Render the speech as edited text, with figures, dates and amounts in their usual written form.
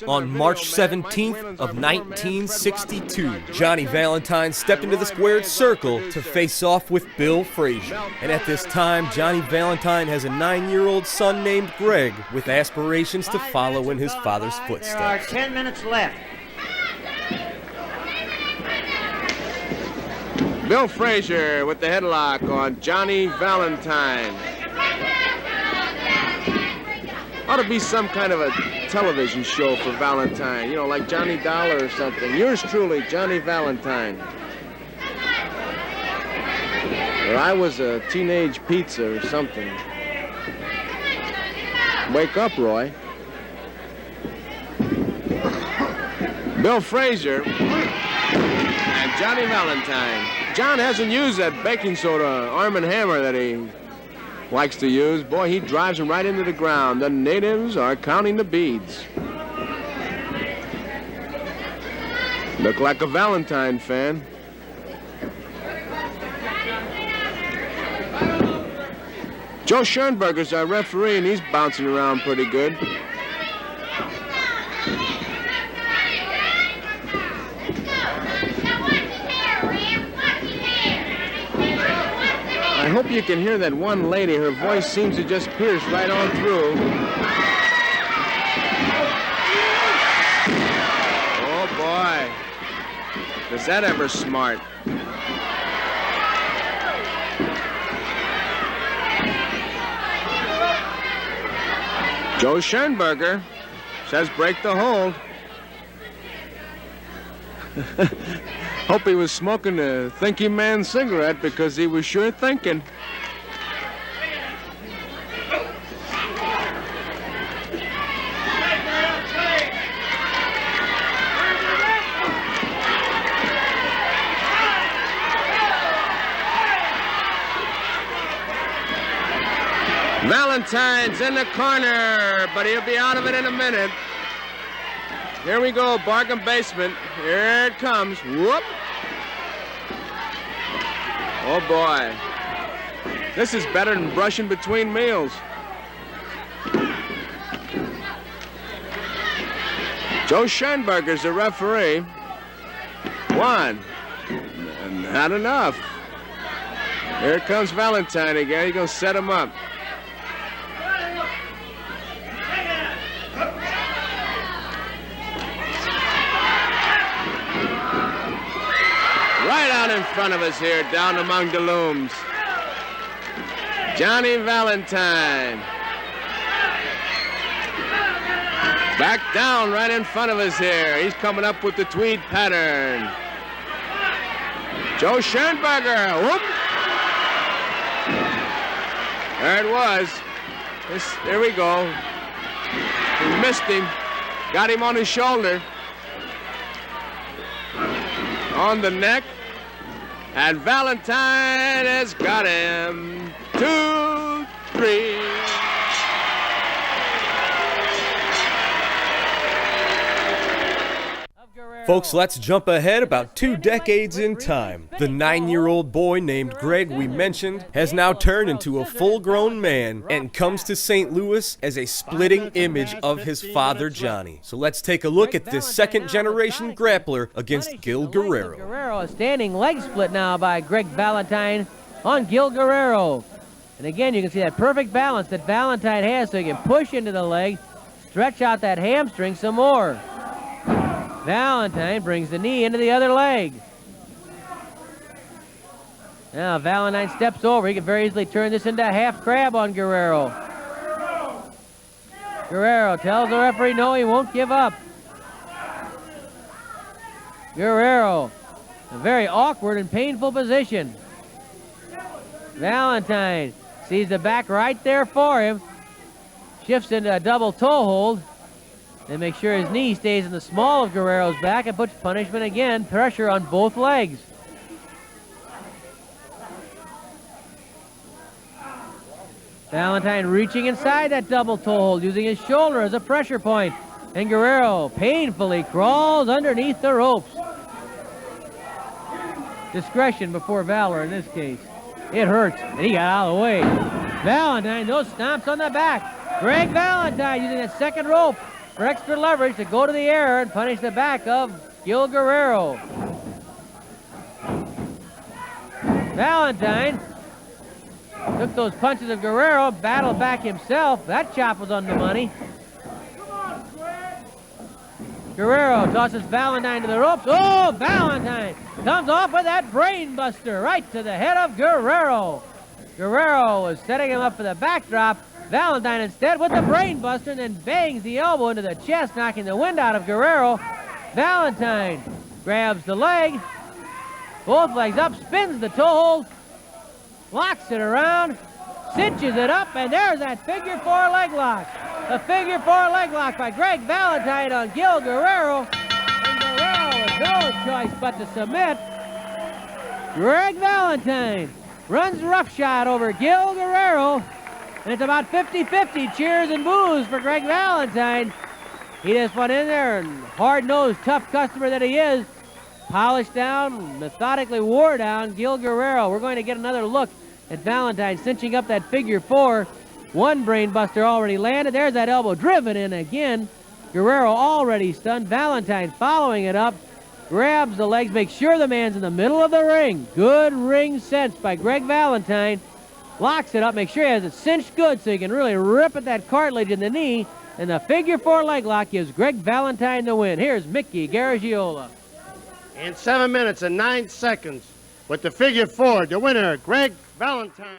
On March 17th of 1962, Johnny Valentine stepped into the squared circle to face off with Bill Frazier. And at this time, Johnny Valentine has a 9-year-old son named Greg with aspirations to follow in his father's footsteps. There are 10 minutes left. Bill Frazier with the headlock on Johnny Valentine. Ought to be some kind of a television show for Valentine, you know, like Johnny Dollar or something. Yours truly, Johnny Valentine. Or I was a teenage pizza or something. Wake up, Roy. Bill Frazier and Johnny Valentine. John hasn't used that baking soda Arm & Hammer that he likes to use. Boy, he drives him right into the ground. The natives are counting the beads. Look like a Valentine fan. Joe Schoenberger's our referee, and he's bouncing around pretty good. I hope you can hear that one lady. Her voice seems to just pierce right on through. Oh, boy. Was that ever smart? Joe Schoenberger says break the hold. Hope he was smoking a thinking man cigarette because he was sure thinking. Valentine's in the corner, but he'll be out of it in a minute. Here we go, bargain basement. Here it comes. Whoop. Oh, boy. This is better than brushing between meals. Joe Schoenberger's the referee. One. Not enough. Here comes Valentine again. He's going to set him up. Right out in front of us here, down among the looms. Johnny Valentine. Back down right in front of us here. He's coming up with the tweed pattern. Joe Schoenberger. Whoop. There it was. Here we go. He missed him. Got him on his shoulder. On the neck. And Valentine has got him. 2, 3. Folks, let's jump ahead about 2 decades in time. The 9-year-old boy named Greg we mentioned has now turned into a full-grown man and comes to St. Louis as a splitting image of his father, Johnny. So let's take a look at this second-generation grappler against Gil Guerrero. Guerrero, a standing leg split now by Greg Valentine on Gil Guerrero. And again, you can see that perfect balance that Valentine has so he can push into the leg, stretch out that hamstring some more. Valentine brings the knee into the other leg. Now Valentine steps over. He can very easily turn this into a half crab on Guerrero. Guerrero tells the referee no, he won't give up. Guerrero, a very awkward and painful position. Valentine sees the back right there for him. Shifts into a double toe hold. And make sure his knee stays in the small of Guerrero's back and puts punishment again, pressure on both legs. Valentine reaching inside that double toe hold, using his shoulder as a pressure point. And Guerrero painfully crawls underneath the ropes. Discretion before valor in this case. It hurts, and he got out of the way. Valentine, those stomps on the back. Greg Valentine using that second rope. for extra leverage to go to the air and punish the back of Gil Guerrero. Valentine took those punches of Guerrero, battled back himself. That chop was on the money. Guerrero tosses Valentine to the ropes. Oh, Valentine comes off with that brain buster right to the head of Guerrero. Guerrero was setting him up for the backdrop. Valentine instead with the brain buster and then bangs the elbow into the chest, knocking the wind out of Guerrero. Valentine grabs the leg, both legs up, spins the toe hold, locks it around, cinches it up, and there's that figure 4 leg lock. A figure 4 leg lock by Greg Valentine on Gil Guerrero. And Guerrero with no choice but to submit. Greg Valentine runs roughshod over Gil Guerrero. And it's about 50-50 cheers and boos for Greg Valentine. He just went in there and hard-nosed, tough customer that he is, polished down, methodically wore down Gil Guerrero. We're going to get another look at Valentine cinching up that figure 4. One brain buster already landed. There's that elbow driven in again. Guerrero already stunned. Valentine following it up. Grabs the legs, makes sure the man's in the middle of the ring. Good ring sense by Greg Valentine. Locks it up, makes sure he has it cinched good so he can really rip at that cartilage in the knee. And the figure 4 leg lock gives Greg Valentine the win. Here's Mickey Garagiola. In 7 minutes and 9 seconds with the figure 4, the winner, Greg Valentine.